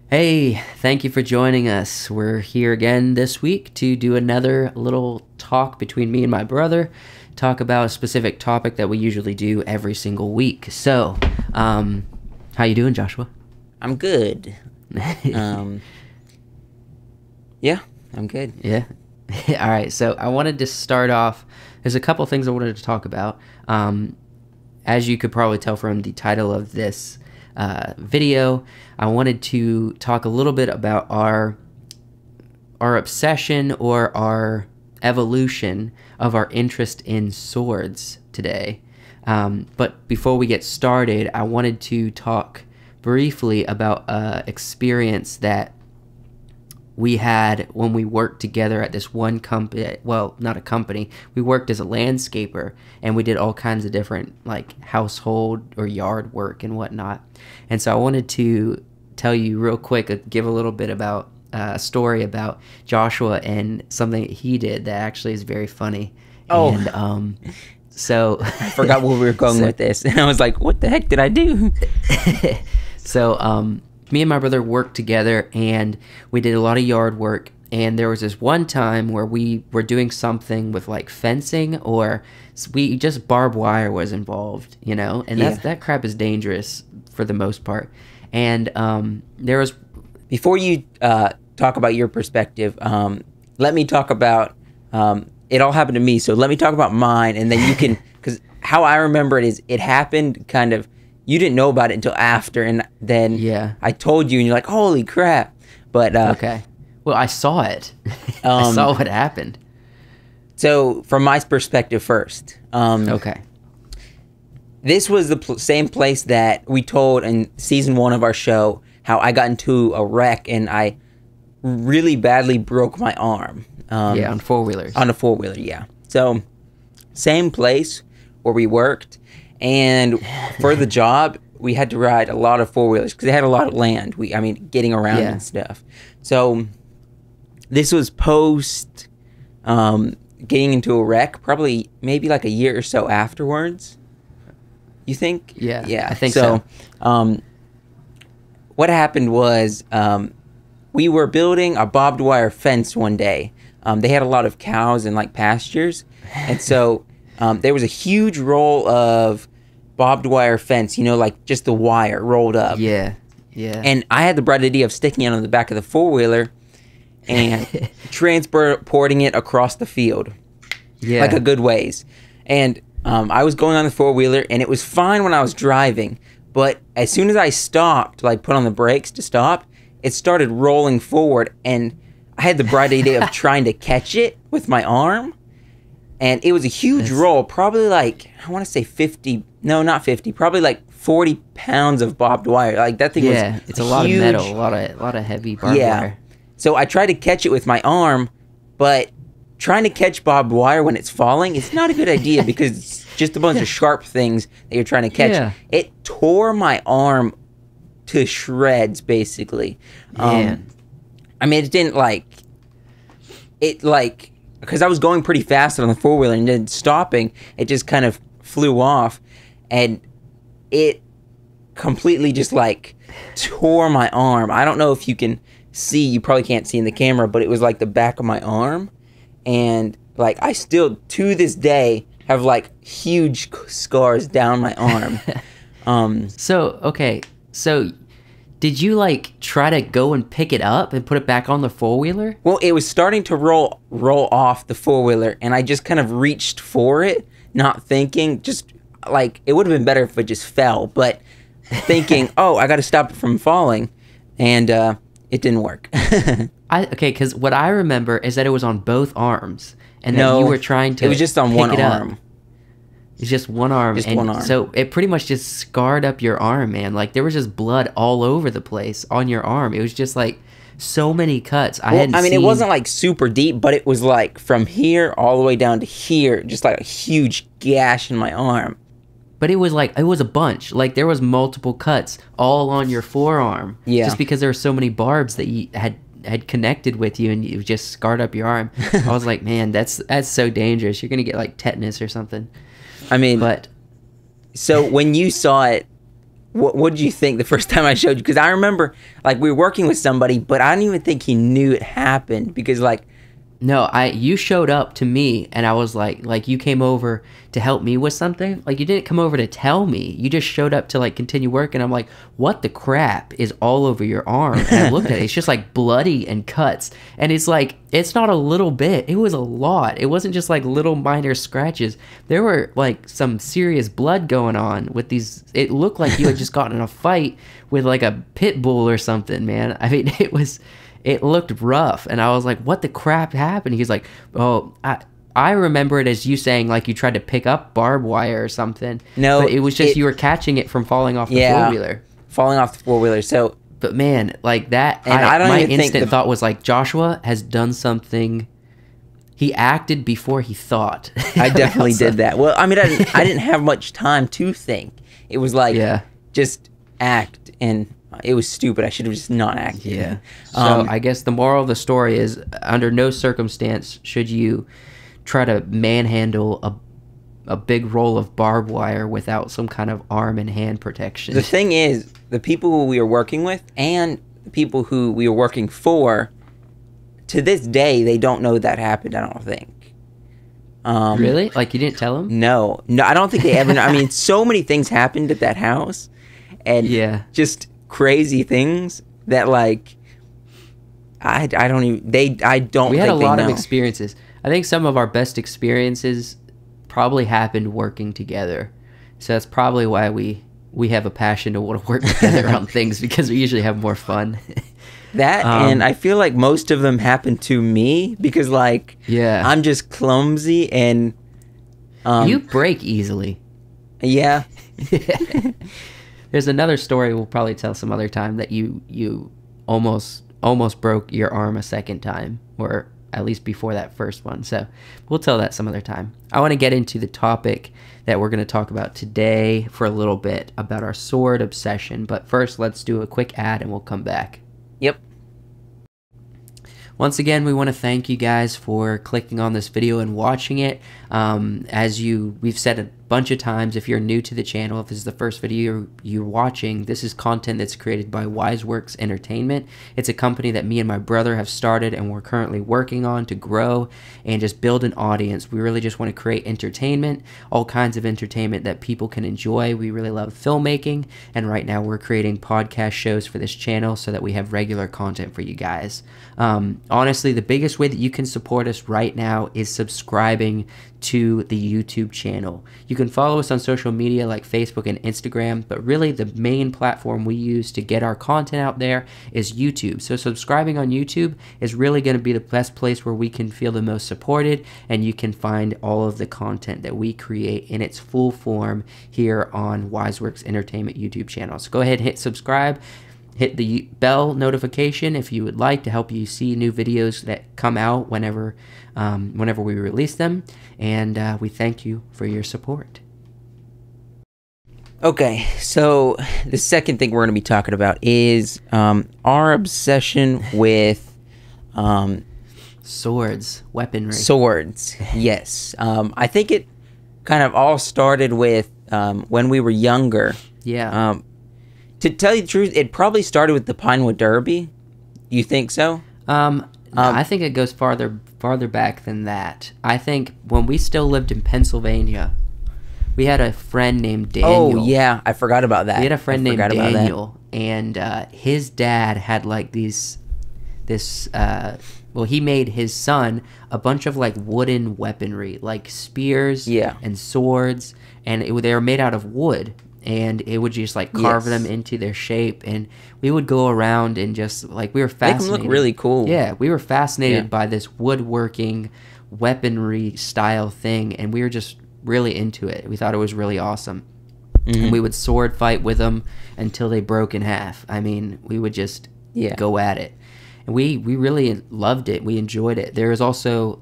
Hey, thank you for joining us. We're here again this week to do another little talk between me and my brother, talk about a specific topic that we usually do every single week. So, how you doing, Joshua? I'm good. Um, yeah, I'm good. Yeah. All right. So I wanted to start off. There's a couple things I wanted to talk about. As you could probably tell from the title of this video, I wanted to talk a little bit about our obsession or our evolution of our interest in swords today. But before we get started, I wanted to talk briefly about an experience that we had when we worked together at this one company. Well, not a company. We worked as a landscaper, and we did all kinds of different like household or yard work and whatnot. And so I wanted to tell you real quick, give a little bit about a story about Joshua and something that he did that actually is very funny. Oh. And so I forgot where we were going with this. And I was like, what the heck did I do? So me and my brother worked together, and we did a lot of yard work. And there was this one time where we were doing something with like fencing, or we just barbed wire was involved, you know, and that crap is dangerous for the most part. And there was, before you talk about your perspective, let me talk about it all happened to me. So let me talk about mine, and then you can, because how I remember it is it happened kind of, you didn't know about it until after, and then I told you, and you're like, holy crap. But okay. Well, I saw it. I saw what happened. So from my perspective first. Okay. This was the same place that we told in season 1 of our show how I got into a wreck and I really badly broke my arm. Yeah, on four-wheelers. On a four-wheeler, yeah. So same place where we worked. And for the job, we had to ride a lot of four-wheelers because they had a lot of land. I mean, getting around and stuff. So this was post getting into a wreck, probably maybe like a year or so afterwards. You think? Yeah, I think so. What happened was we were building a barbed wire fence one day. They had a lot of cows and like pastures. And so there was a huge roll of barbed wire fence, you know, like just the wire rolled up. Yeah. And I had the bright idea of sticking it on the back of the four-wheeler and transporting it across the field. Yeah. Like a good ways. And I was going on the four-wheeler, and it was fine when I was driving. But as soon as I stopped, like put on the brakes to stop, it started rolling forward. And I had the bright idea of trying to catch it with my arm. And it was a huge roll, probably like, I want to say 50, no, not 50, probably like 40 pounds of barbed wire. Like that thing was it's a lot of metal, a lot of heavy barbed wire. So I tried to catch it with my arm, but trying to catch barbed wire when it's falling, it's not a good idea because it's just a bunch of sharp things that you're trying to catch. Yeah. It tore my arm to shreds, basically. I mean, it didn't because I was going pretty fast on the four-wheeler and then stopping, it just kind of flew off, and it completely just like tore my arm. I don't know if you can see, you probably can't see in the camera, but it was like the back of my arm, and like I still to this day have like huge scars down my arm. So did you like try to go and pick it up and put it back on the four-wheeler? Well, it was starting to roll off the four-wheeler, and I just kind of reached for it, not thinking, just like it would have been better if it just fell, but thinking, oh, I got to stop it from falling, and it didn't work. Because what I remember is that it was on both arms, and that you were trying to. It was just on one arm. It's just one arm. Just one arm. So it pretty much just scarred up your arm, man. Like there was just blood all over the place on your arm. It was just like so many cuts. It wasn't like super deep, but it was like from here all the way down to here, just like a huge gash in my arm. But it was a bunch. Like there was multiple cuts all on your forearm. Yeah. Just because there were so many barbs that you had connected with you, and you just scarred up your arm. I was like, man, that's so dangerous. You're gonna get like tetanus or something. I mean, but so when you saw it, what did you think the first time I showed you? Because I remember, like, we were working with somebody, but I didn't even think he knew it happened because, like, No, you showed up to me and I was like you came over to help me with something. Like you didn't come over to tell me. You just showed up to like continue work and I'm like, what the crap is all over your arm? And I looked at it. It's just like bloody and cuts. And it's like, it's not a little bit. It was a lot. It wasn't just like little minor scratches. There were like some serious blood going on with these. It looked like you had just gotten in a fight with like a pit bull or something, man. I mean, it looked rough, and I was like, what the crap happened? He's like, oh, I remember it as you saying like you tried to pick up barbed wire or something. No, but it was just you were catching it from falling off the four-wheeler. Falling off the four-wheeler. So, but man, like that, and I don't my even think instant thought was like, Joshua has done something. He acted before he thought. I definitely did that. Well, I mean, I didn't have much time to think. It was like, just act, and it was stupid. I should have just not acted. Yeah. So I guess the moral of the story is, under no circumstance should you try to manhandle a big roll of barbed wire without some kind of arm and hand protection. The thing is, the people who we were working with and the people who we were working for, to this day, they don't know that happened, I don't think. Really? Like you didn't tell them? No, I don't think they ever know. I mean, so many things happened at that house, and just crazy things that like I don't even I don't. We had think a lot they of know. experiences. I think some of our best experiences probably happened working together. So that's probably why we have a passion to want to work together on things, because we usually have more fun. That and I feel like most of them happen to me because like I'm just clumsy and you break easily. Yeah. There's another story we'll probably tell some other time that you almost broke your arm a second time, or at least before that first one. So we'll tell that some other time. I want to get into the topic that we're going to talk about today for a little bit, about our sword obsession. But first, let's do a quick ad and we'll come back. Yep. Once again, we want to thank you guys for clicking on this video and watching it. We've said a bunch of times, if you're new to the channel, if this is the first video you're watching, this is content that's created by WiseWorks Entertainment. It's a company that me and my brother have started and we're currently working on to grow and just build an audience. We really just want to create entertainment, all kinds of entertainment that people can enjoy. We really love filmmaking, and right now we're creating podcast shows for this channel so that we have regular content for you guys. Honestly, the biggest way that you can support us right now is subscribing to the YouTube channel. You can follow us on social media like Facebook and Instagram, but really the main platform we use to get our content out there is YouTube. So subscribing on YouTube is really going to be the best place where we can feel the most supported, and you can find all of the content that we create in its full form here on WiseWorks Entertainment YouTube channel. So go ahead and hit subscribe. Hit the bell notification if you would like, to help you see new videos that come out whenever we release them. And we thank you for your support. Okay, so the second thing we're going to be talking about is our obsession with swords, weaponry. Swords, yes. I think it kind of all started with when we were younger. Yeah. To tell you the truth, it probably started with the Pinewood Derby. You think so? I think it goes farther back than that. I think when we still lived in Pennsylvania, we had a friend named Daniel. Oh, yeah. I forgot about that. We had a friend named Daniel, and his dad had like he made his son a bunch of like wooden weaponry, like spears and swords, and they were made out of wood. And it would just like carve them into their shape, and we would go around and just like, we were fascinated. Make them look really cool. Yeah, we were fascinated by this woodworking weaponry style thing, and we were just really into it. We thought it was really awesome. And we would sword fight with them until they broke in half. I mean, we would just go at it, and we really loved it. We enjoyed it. There's also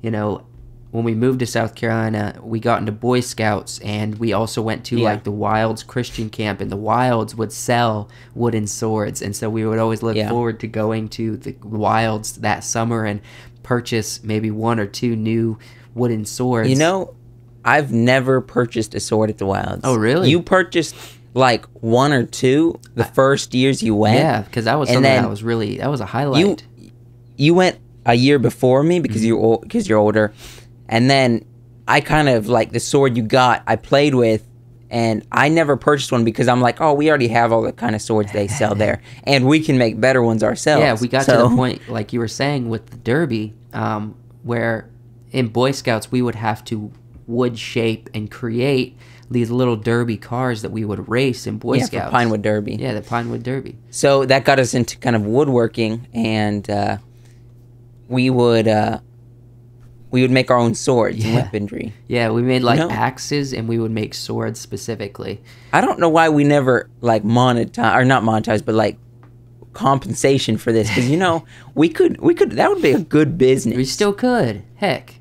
you know, when we moved to South Carolina, we got into Boy Scouts, and we also went to like the Wilds Christian camp, and the Wilds would sell wooden swords, and so we would always look forward to going to the Wilds that summer and purchase maybe one or two new wooden swords. You know, I've never purchased a sword at the Wilds. Oh, really? You purchased like one or two the first years you went. Yeah, because that was And something then that was a highlight. You went a year before me because you're older, and then I kind of like the sword you got. I played with, and I never purchased one because I'm like, oh, we already have all the kind of swords they sell there, and we can make better ones ourselves. Yeah, we got to the point, like you were saying, with the derby, where in Boy Scouts we would have to wood shape and create these little derby cars that we would race in Boy Scouts. For Pinewood Derby. Yeah, the Pinewood Derby. So that got us into kind of woodworking, and we would make our own swords and weaponry. Yeah, we made like axes, and we would make swords specifically. I don't know why we never like monetize, or not monetize, but like compensation for this, because we could that would be a good business. We still could. Heck.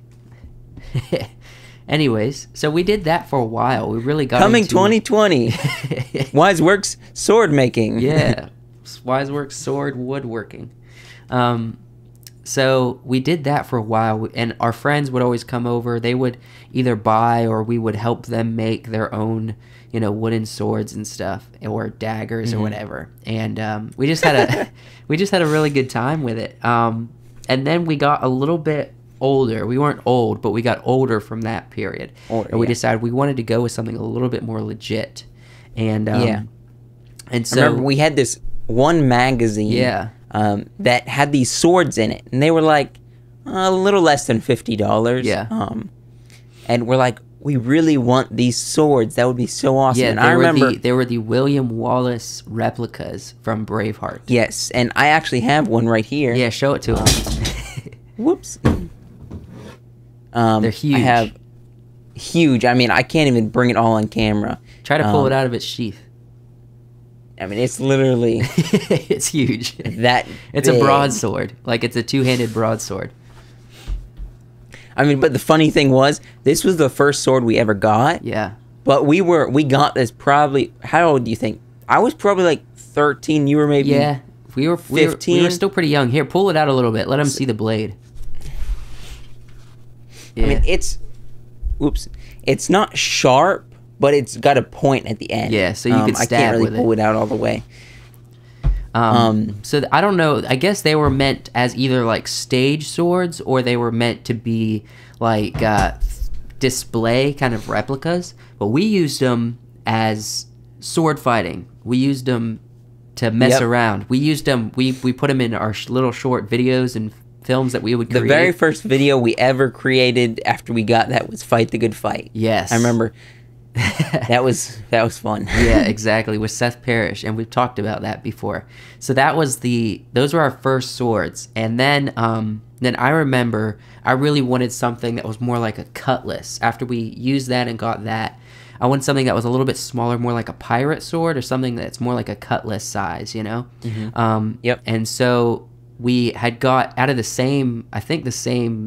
Anyways, so we did that for a while. We really got Coming into... 2020. Wise Works sword making. Yeah. Wise Works sword woodworking. So we did that for a while, and our friends would always come over. They would either buy, or we would help them make their own, wooden swords and stuff, or daggers or whatever. And we just had a really good time with it. And then we got a little bit older. We weren't old, but we got older from that period. And we decided we wanted to go with something a little bit more legit. And and so I remember we had this one magazine that had these swords in it, and they were like a little less than $50. Yeah. And we're like, we really want these swords. That would be so awesome. Yeah, and I remember they were the William Wallace replicas from Braveheart. Yes, and I actually have one right here. Yeah, show it to him. Whoops. They're huge. I have huge. I mean, I can't even bring it all on camera. Try to pull it out of its sheath. I mean, it's literally it's huge. It's big. A broadsword. Like, it's a two-handed broadsword. I mean, but the funny thing was, this was the first sword we ever got. Yeah. But we got this probably, how old do you think? I was probably like 13. You were maybe we were 15. We were still pretty young. Here, pull it out a little bit. Let them see the blade. Yeah. I mean, it's not sharp, but it's got a point at the end. Yeah, so you could stab I can't really with pull it out all the way. So I don't know. I guess they were meant as either like stage swords, or they were meant to be like display kind of replicas. But we used them as sword fighting. We used them to mess around. We used them. We put them in our little short videos and films that we would create. The very first video we ever created after we got that was Fight the Good Fight. Yes. I remember that was fun. Yeah, exactly, with Seth Parrish, and we've talked about that before. So those were our first swords. And then I remember I really wanted something that was more like a cutlass. After we used that and got that, I wanted something that was a little bit smaller, more like a pirate sword, or something that's more like a cutlass size, Yep. And so we had got out of the same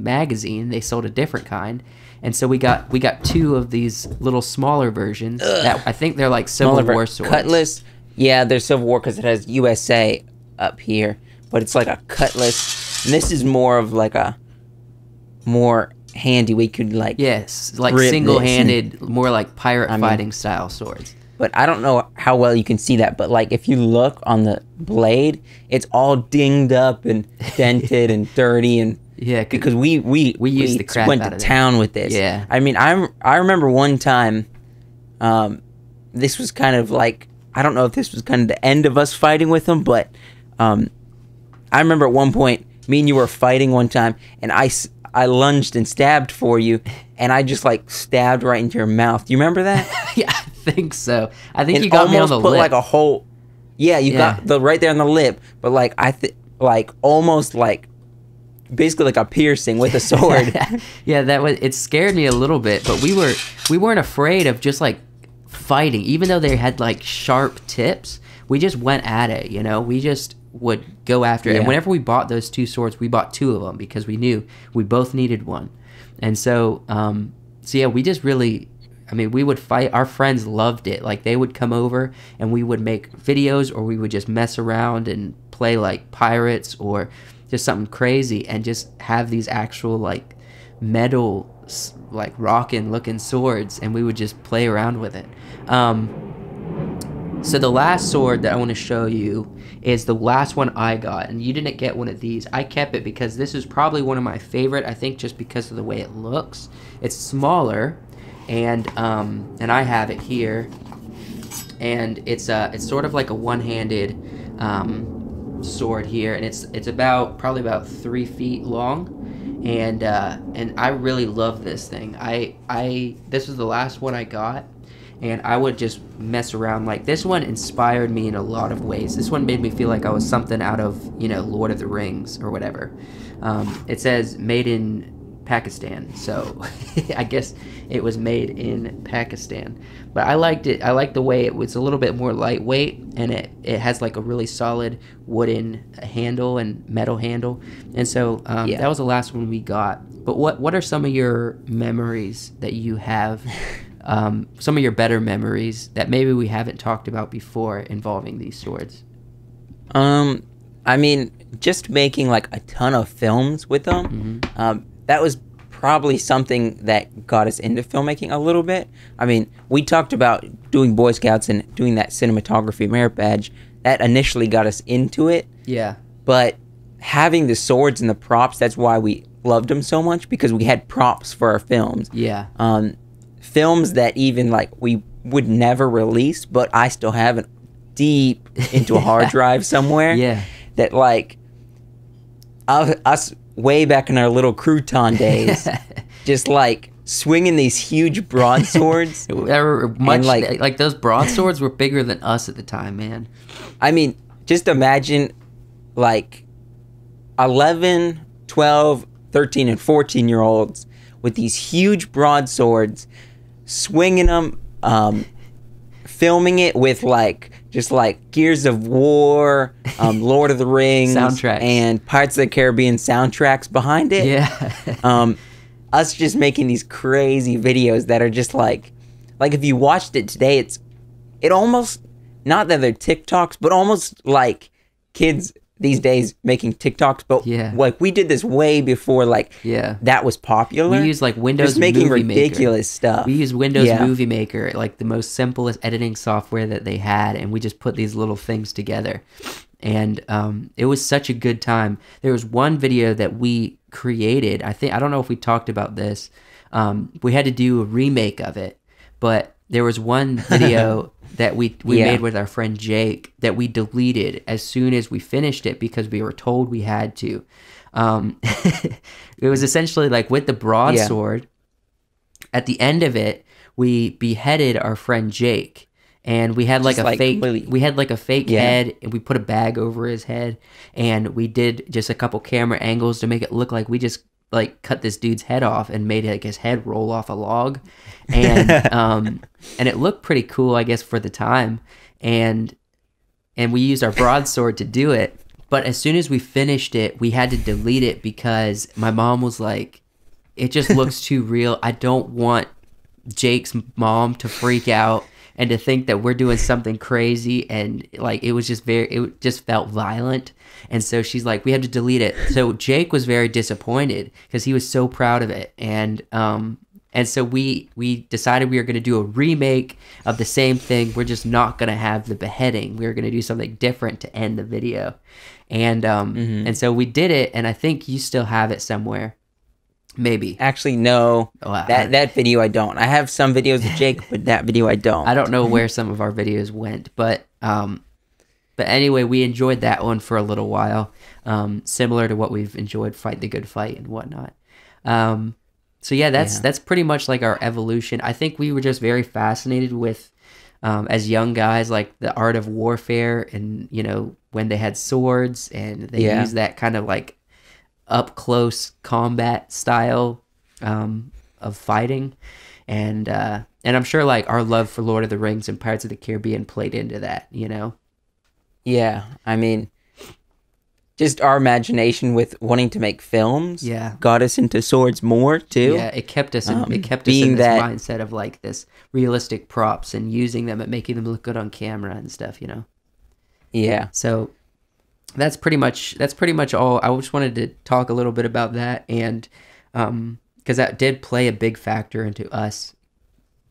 magazine. They sold a different kind, and so we got two of these little smaller versions. That I think they're like Civil War swords. Cutlass. Yeah, they're Civil War because it has USA up here, but it's like a cutlass. And this is more of like a more handy. We could like single-handed, more like pirate fighting style swords. But I don't know how well you can see that. But like if you look on the blade, it's all dinged up and dented and dirty and because we used the crap went out to of town with this. Yeah. I mean, I remember one time, this was kind of like, I don't know if this was kind of the end of us fighting with them, but I remember at one point, me and you were fighting one time, and I lunged and stabbed for you, and I just like stabbed right into your mouth. Do you remember that? Yeah, I think so. I think you got me on the put lip. Like a whole. Yeah, you got the right there on the lip, but like almost like basically like a piercing with a sword. Yeah, it scared me a little bit, but we weren't afraid of just like fighting, even though they had like sharp tips. We just went at it, we just would go after it. And whenever we bought those two swords, we bought two of them because we knew we both needed one. And so we just really, we would fight. Our friends loved it. Like, they would come over and we would make videos, or we would just mess around and play like pirates or just something crazy, and just have these actual like metal like rockin' looking swords, and we would just play around with it. So the last sword that I want to show you is the last one I got, and you didn't get one of these. I kept it because this is probably one of my favorite, I think just because of the way it looks. It's smaller, and I have it here, and it's sort of like a one-handed sword here, and it's probably about 3 feet long, and I really love this thing. This was the last one I got, and I would just mess around. Like, this one inspired me in a lot of ways. This one made me feel like I was something out of, Lord of the Rings or whatever. It says made in Pakistan, so I guess it was made in Pakistan. But I liked it. I liked the way it was a little bit more lightweight, and it has like a really solid wooden handle and metal handle. And so that was the last one we got. But what are some of your memories that you have? Some of your better memories that maybe we haven't talked about before involving these swords? I mean, just making like a ton of films with them. That was probably something that got us into filmmaking a little bit. I mean, we talked about doing Boy Scouts and doing that cinematography merit badge. That initially got us into it. Yeah. But having the swords and the props, that's why we loved them so much, because we had props for our films. Yeah. Films that even like we would never release, but I still have it deep into a hard drive somewhere. Yeah. That like us way back in our little crouton days, just like swinging these huge broadswords. Much like those broadswords were bigger than us at the time, man. I mean, just imagine like 11, 12, 13, and 14-year-olds with these huge broadswords, swinging them, filming it with like just like Gears of War, Lord of the Rings, soundtracks, and Pirates of the Caribbean soundtracks behind it. Yeah. Us just making these crazy videos that are just like if you watched it today, it almost, not that they're TikToks, but almost like kids these days making TikToks, but like we did this way before that was popular. We use like Windows just making Movie ridiculous Maker. Stuff. We use Windows Movie Maker, like the most simplest editing software that they had, and we just put these little things together. And it was such a good time. There was one video that we created. I don't know if we talked about this. We had to do a remake of it, but there was one video that we made with our friend Jake that we deleted as soon as we finished it because we were told we had to. It was essentially like with the broadsword. At the end of it, we beheaded our friend Jake, and we had like a fake head, and we put a bag over his head, and we did just a couple camera angles to make it look like we just like cut this dude's head off and made like his head roll off a log, and and it looked pretty cool, I guess, for the time, and we used our broadsword to do it. But as soon as we finished it, we had to delete it because my mom was like, it just looks too real. I don't want Jake's mom to freak out and to think that we're doing something crazy, and like it just felt violent. And so she's like, we have to delete it. So Jake was very disappointed because he was so proud of it. And so we decided we were going to do a remake of the same thing. We're just not going to have the beheading. We were going to do something different to end the video. And and so we did it, and I think you still have it somewhere. Maybe. Actually, no. That video I don't. I have some videos of Jake, but that video I don't. I don't know where some of our videos went, but anyway, we enjoyed that one for a little while, similar to what we've enjoyed Fight the Good Fight and whatnot. So yeah, that's pretty much like our evolution. I think we were just very fascinated with, as young guys, like the art of warfare, and when they had swords and they used that kind of like up close combat style of fighting, and I'm sure like our love for Lord of the Rings and Pirates of the Caribbean played into that. Yeah, I mean, just our imagination with wanting to make films got us into swords more too. Yeah, it kept us in, this mindset of like this realistic props and using them and making them look good on camera and stuff, Yeah. So that's pretty much all. I just wanted to talk a little bit about that, and because that did play a big factor into us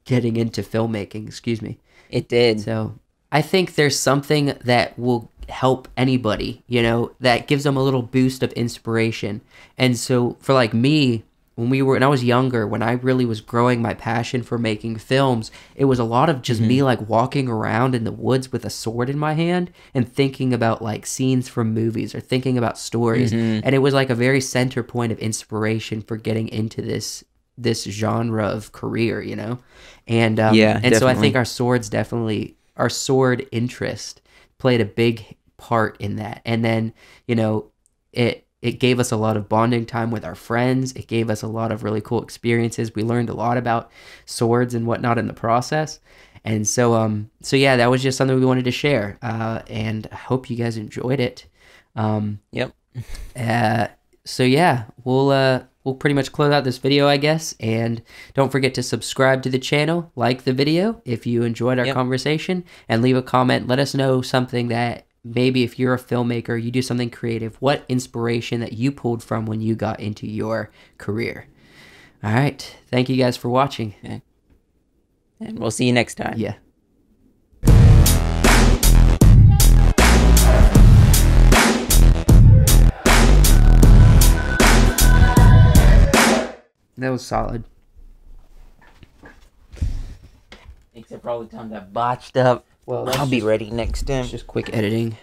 getting into filmmaking. Excuse me. It did. So I think there's something that will help anybody, you know, that gives them a little boost of inspiration. And so for like me, when I was younger, when I really was growing my passion for making films, it was a lot of just me like walking around in the woods with a sword in my hand and thinking about like scenes from movies or thinking about stories. And it was like a very center point of inspiration for getting into this genre of career, you know? And so I definitely. think our sword interest played a big part in that. And then, you know, it gave us a lot of bonding time with our friends. It gave us a lot of really cool experiences. We learned a lot about swords and whatnot in the process. And so yeah, that was just something we wanted to share. And I hope you guys enjoyed it. Yep. So yeah, we'll pretty much close out this video, I guess. And don't forget to subscribe to the channel, like the video if you enjoyed our conversation, and leave a comment. Let us know something that maybe if you're a filmmaker, you do something creative, what inspiration that you pulled from when you got into your career. All right. Thank you guys for watching. Okay. And we'll see you next time. Yeah. That was solid. Except for all the times I botched up. Well, I'll be ready next time. It's just quick editing.